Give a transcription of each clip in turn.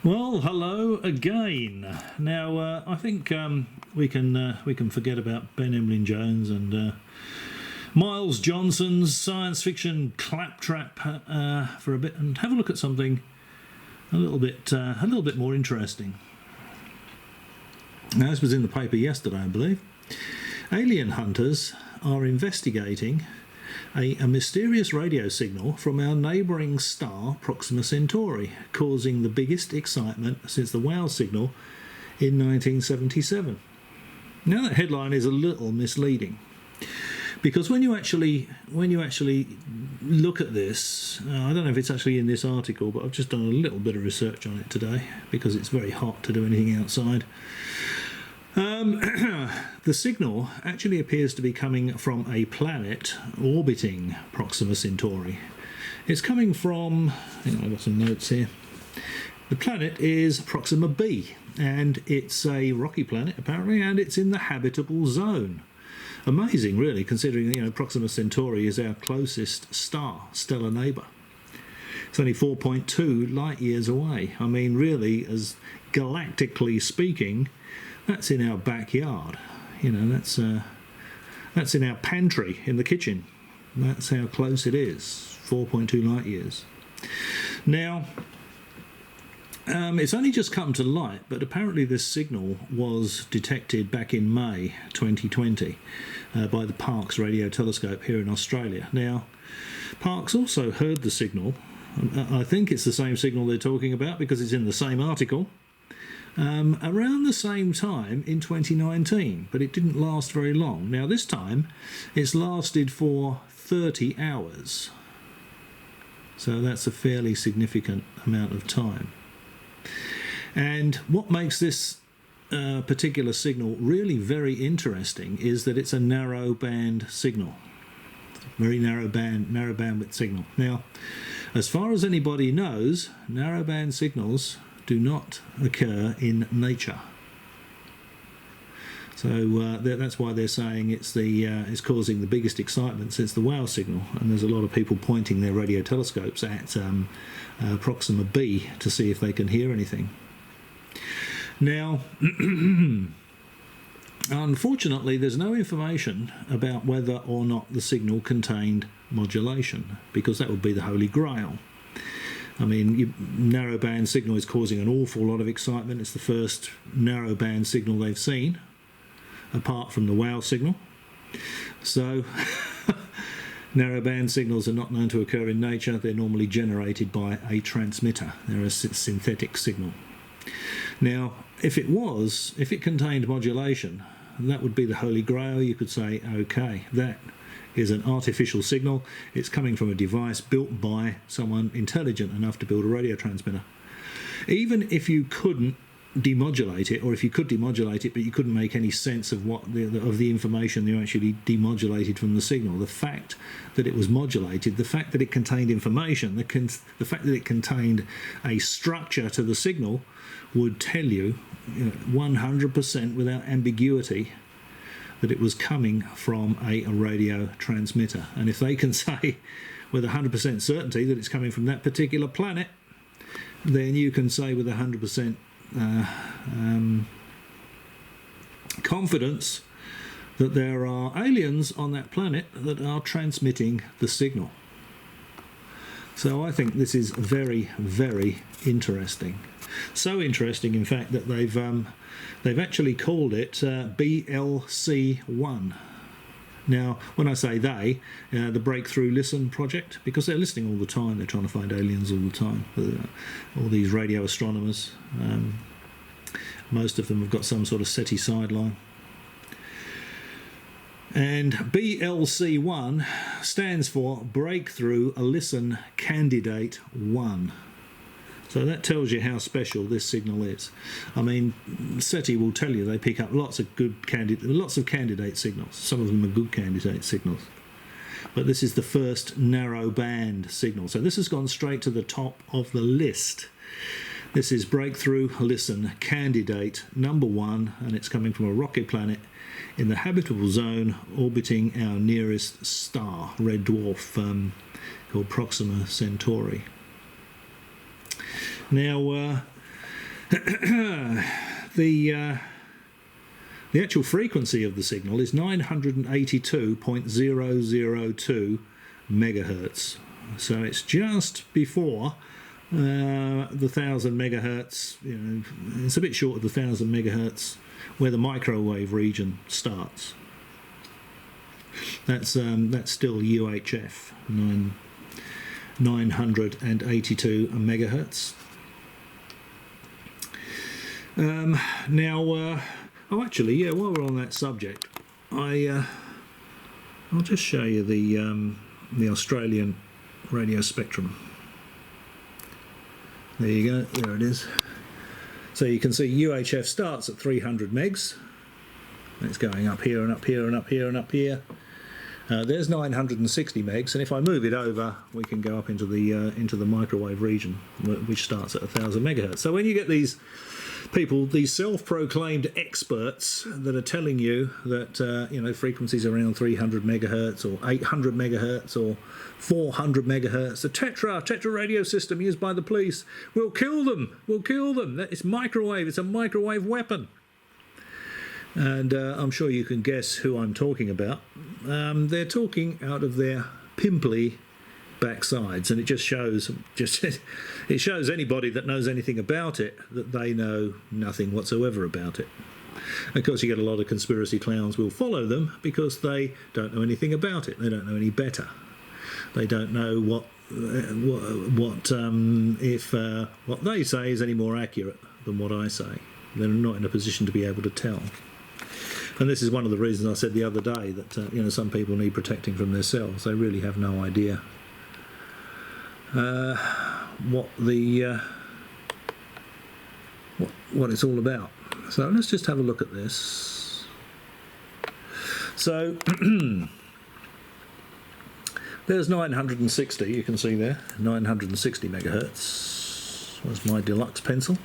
Well, hello again. Now, I think we can forget about Ben Emlyn Jones and Miles Johnson's science fiction claptrap for a bit, and have a look at something a little bit more interesting. Now, this was in the paper yesterday, I believe. Alien hunters are investigating a mysterious radio signal from our neighbouring star Proxima Centauri, causing the biggest excitement since the WOW signal in 1977. Now, that headline is a little misleading, because when you actually look at this, I don't know if it's actually in this article, but I've just done a little bit of research on it today because it's very hot to do anything outside. The signal actually appears to be coming from a planet orbiting Proxima Centauri. It's coming from, hang on, I've got some notes here. The planet is Proxima B, and it's a rocky planet apparently, and it's in the habitable zone. Amazing, really, considering Proxima Centauri is our closest stellar neighbour. It's only 4.2 light years away. I mean, really, as galactically speaking, that's in our backyard. That's in our pantry in the kitchen. That's how close it is. 4.2 light years. Now, it's only just come to light, but apparently this signal was detected back in May 2020 by the Parkes radio telescope here in Australia. Now, Parkes also heard the signal. I think it's the same signal they're talking about because it's in the same article. Around the same time in 2019, but it didn't last very long. Now, this time it's lasted for 30 hours, so that's a fairly significant amount of time. And what makes this particular signal really very interesting is that it's a narrow band signal, very narrow bandwidth signal. Now, as far as anybody knows, narrow band signals do not occur in nature. So that's why they're saying it's causing the biggest excitement since the WOW signal, and there's a lot of people pointing their radio telescopes at Proxima B to see if they can hear anything. Now, unfortunately, there's no information about whether or not the signal contained modulation, because that would be the Holy Grail. I mean, narrowband signal is causing an awful lot of excitement. It's the first narrowband signal they've seen, apart from the WOW signal. So, narrowband signals are not known to occur in nature. They're normally generated by a transmitter. They're a synthetic signal. Now, if it contained modulation, that would be the Holy Grail. You could say, okay, that is an artificial signal. It's coming from a device built by someone intelligent enough to build a radio transmitter. Even if you couldn't demodulate it, or if you could demodulate it but you couldn't make any sense of of the information you actually demodulated from the signal, the fact that it was modulated, the fact that it contained information, the fact that it contained a structure to the signal would tell you 100% without ambiguity that it was coming from a radio transmitter. And if they can say with 100% certainty that it's coming from that particular planet, then you can say with 100% confidence that there are aliens on that planet that are transmitting the signal. So I think this is very, very interesting. So interesting, in fact, that they've actually called it BLC1. Now, when I say they, the Breakthrough Listen project, because they're listening all the time, they're trying to find aliens all the time. All these radio astronomers, most of them have got some sort of SETI sideline. And BLC1 stands for Breakthrough Listen Candidate 1. So that tells you how special this signal is. I mean, SETI will tell you they pick up lots of candidate signals. Some of them are good candidate signals. But this is the first narrow band signal. So this has gone straight to the top of the list. This is Breakthrough Listen Candidate number 1, and it's coming from a rocky planet in the habitable zone orbiting our nearest star, red dwarf, called Proxima Centauri. Now, The actual frequency of the signal is 982.002 megahertz. So it's just before the 1000 megahertz. You know, it's a bit short of the 1000 megahertz where the microwave region starts. That's still UHF, 982 megahertz. Actually, yeah, while we're on that subject, I'll just show you the Australian radio spectrum. There you go, there it is. So you can see UHF starts at 300 megs. It's going up here and up here and up here and up here. There's 960 megs, and if I move it over, we can go up into the microwave region, which starts at 1000 megahertz. So when you get these people, these self-proclaimed experts that are telling you that frequencies around 300 megahertz or 800 megahertz or 400 megahertz, the Tetra radio system used by the police, we'll kill them. It's microwave. It's a microwave weapon. And I'm sure you can guess who I'm talking about. They're talking out of their pimply backsides, and it just shows it shows anybody that knows anything about it that they know nothing whatsoever about it. Of course, you get a lot of conspiracy clowns will follow them because they don't know anything about it. They don't know any better. They don't know what they say is any more accurate than what I say. They're not in a position to be able to tell. And this is one of the reasons I said the other day that some people need protecting from themselves. They really have no idea what it's all about. So let's just have a look at this. So there's 960. You can see there 960 megahertz. That's my deluxe pencil.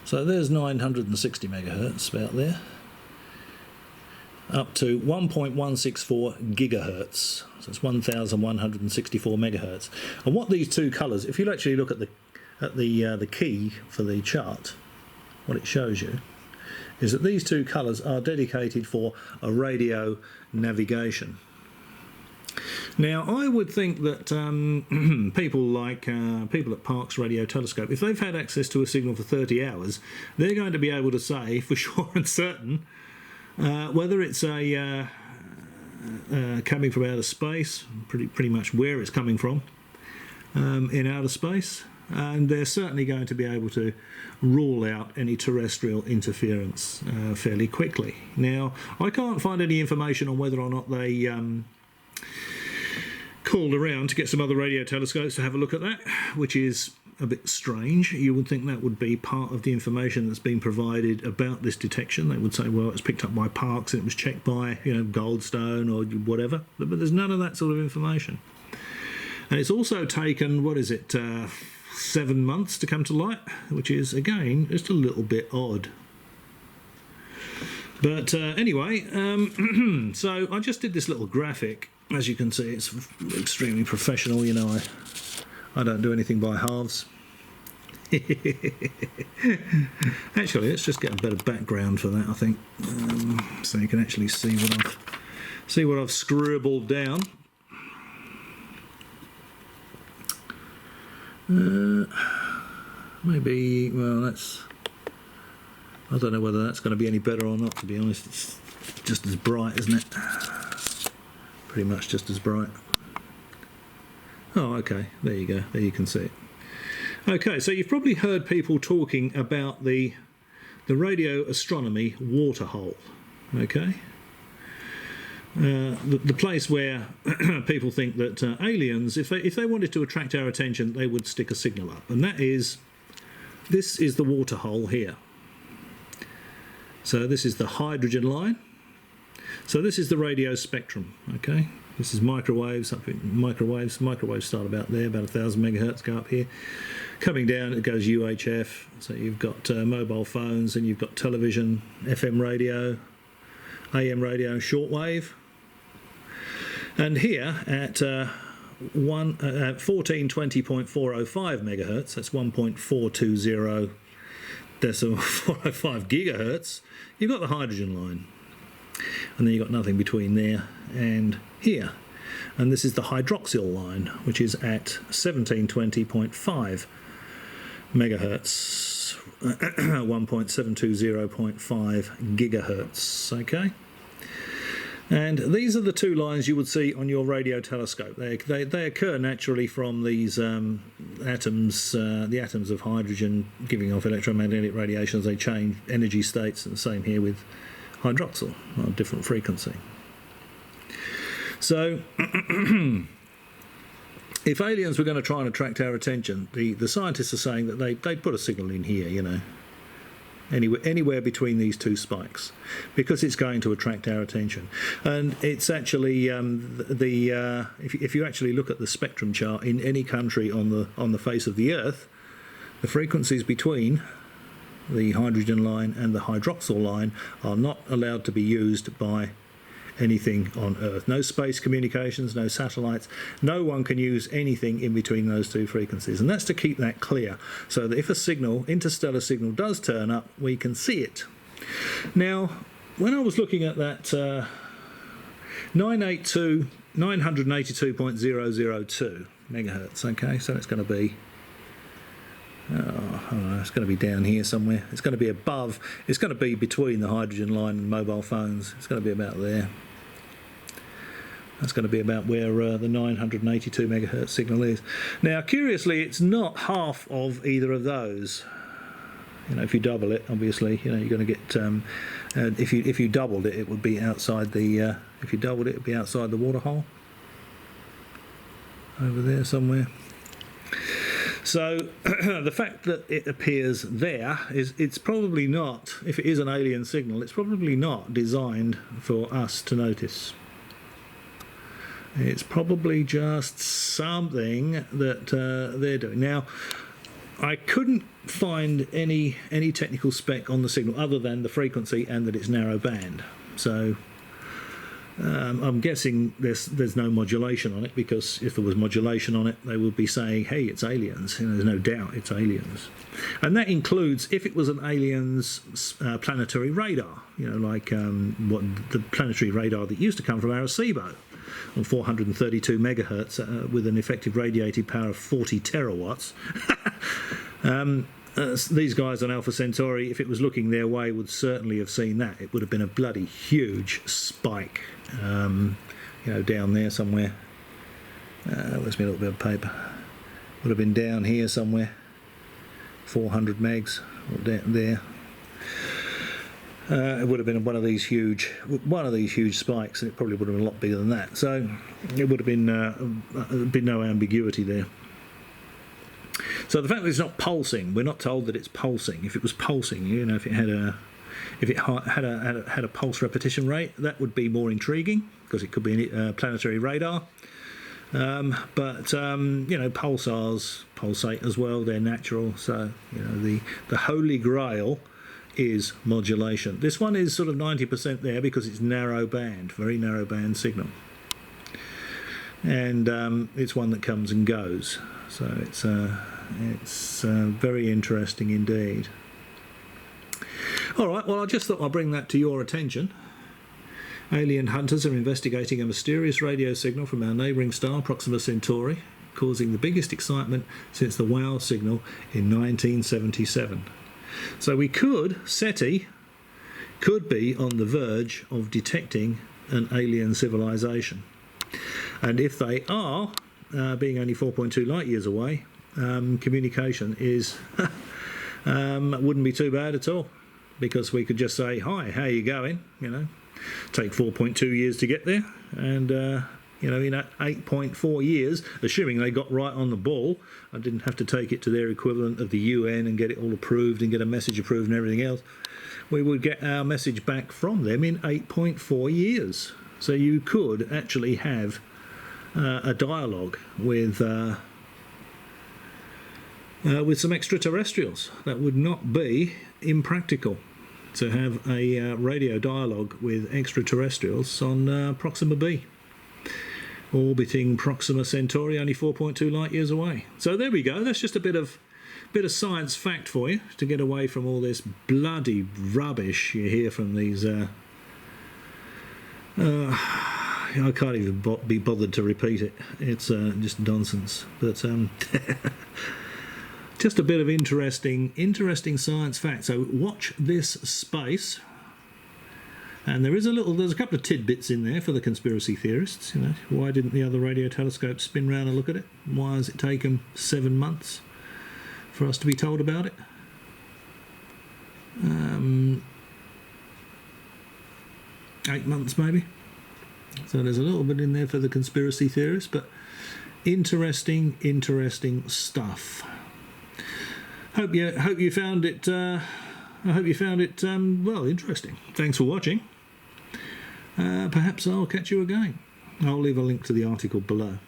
So there's 960 megahertz about there, up to 1.164 gigahertz. So it's 1,164 megahertz. And what these two colours, if you actually look at the key for the chart, what it shows you is that these two colours are dedicated for a radio navigation. Now, I would think that people at Parkes Radio Telescope, if they've had access to a signal for 30 hours, they're going to be able to say for sure and certain whether it's coming from outer space, pretty much where it's coming from in outer space, and they're certainly going to be able to rule out any terrestrial interference fairly quickly. Now, I can't find any information on whether or not they called around to get some other radio telescopes to have a look at that, which is a bit strange. You would think that would be part of the information that's been provided about this detection. They would say, well, it was picked up by Parkes and it was checked by Goldstone or whatever, but there's none of that sort of information. And it's also taken, 7 months to come to light, which is, again, just a little bit odd. But anyway, so I just did this little graphic. As you can see, it's extremely professional. I don't do anything by halves. Actually, let's just get a better background for that, I think, so you can actually see what I've scribbled down. Maybe, well, I don't know whether that's going to be any better or not, to be honest. It's just as bright, isn't it? Pretty much just as bright. Oh, okay, there you go, there you can see it. Okay, so you've probably heard people talking about the radio astronomy waterhole, okay? The place where people think that aliens, if they wanted to attract our attention, they would stick a signal up, and this is the waterhole here. So this is the hydrogen line. So this is the radio spectrum, okay? This is microwaves. Microwaves start about there, about 1,000 megahertz, go up here. Coming down, it goes UHF. So you've got mobile phones, and you've got television, FM radio, AM radio, shortwave. And here at 1420.405 megahertz, that's 1.420 0.405 gigahertz, you've got the hydrogen line. And then you've got nothing between there and here. And this is the hydroxyl line, which is at 1720.5 megahertz, 1.720.5 gigahertz, okay? And these are the two lines you would see on your radio telescope. They occur naturally from these atoms, the atoms of hydrogen giving off electromagnetic radiation as they change energy states, and the same here with hydroxyl on a different frequency. So if aliens were going to try and attract our attention, the scientists are saying that they'd put a signal in here, you know, anywhere between these two spikes, because it's going to attract our attention. And it's actually if you actually look at the spectrum chart in any country on the face of the Earth, the frequencies between the hydrogen line and the hydroxyl line are not allowed to be used by anything on Earth. No space communications, no satellites, no one can use anything in between those two frequencies. And that's to keep that clear, so that if a signal, interstellar signal, does turn up, we can see it. Now, when I was looking at that 982.002 megahertz, okay, so it's going to be it's going to be down here somewhere. It's going to be above. It's going to be between the hydrogen line and mobile phones. It's going to be about there. That's going to be about where the 982 megahertz signal is. Now, curiously, it's not half of either of those. You know, if you double it, obviously, you know, you're going to get. If you doubled it, it would be outside the. If you doubled it, it'd be outside the waterhole. Over there somewhere. So the fact that it appears there is, it's probably not, if it is an alien signal, it's probably not designed for us to notice. It's probably just something that they're doing. Now, I couldn't find any technical spec on the signal other than the frequency and that it's narrow band. So I'm guessing there's no modulation on it, because if there was modulation on it, they would be saying, hey, it's aliens. You know, there's no doubt it's aliens. And that includes if it was an alien's planetary radar, you know, like what the planetary radar that used to come from Arecibo on 432 megahertz with an effective radiated power of 40 terawatts. These guys on Alpha Centauri, if it was looking their way, would certainly have seen that. It would have been a bloody huge spike, you know, down there somewhere. Where's my little bit of paper? Would have been down here somewhere, 400 megs, or down there. It would have been one of these huge spikes, and it probably would have been a lot bigger than that. So it would have been no ambiguity there. So the fact that it's not pulsing, we're not told that it's pulsing. If it was pulsing, you know, if it had a pulse repetition rate, that would be more intriguing, because it could be a planetary radar. But you know, pulsars pulsate as well; they're natural. So you know, the holy grail is modulation. This one is sort of 90% there because it's narrow band, very narrow band signal, and it's one that comes and goes. So it's very interesting indeed. All right, well, I just thought I'd bring that to your attention. Alien hunters are investigating a mysterious radio signal from our neighbouring star, Proxima Centauri, causing the biggest excitement since the WOW signal in 1977. So SETI could be on the verge of detecting an alien civilization. And if they are, being only 4.2 light years away, communication is wouldn't be too bad at all, because we could just say, hi, how you going? You know, take 4.2 years to get there, and you know, in 8.4 years, assuming they got right on the ball, I didn't have to take it to their equivalent of the UN and get it all approved and get a message approved and everything else, we would get our message back from them in 8.4 years. So you could actually have a dialogue with some extraterrestrials. That would not be impractical, to have a radio dialogue with extraterrestrials on Proxima b, orbiting Proxima Centauri, only 4.2 light years away. So there we go. That's just a bit of Bit of science fact for you to get away from all this bloody rubbish you hear from these. I can't even be bothered to repeat it. It's just nonsense. But just a bit of interesting science fact. So watch this space. And there's a couple of tidbits in there for the conspiracy theorists. You know, why didn't the other radio telescopes spin round and look at it? Why has it taken 7 months for us to be told about it? 8 months maybe. So there's a little bit in there for the conspiracy theorists, but interesting stuff. Hope you found it. I hope you found it well, interesting. Thanks for watching. Perhaps I'll catch you again. I'll leave a link to the article below.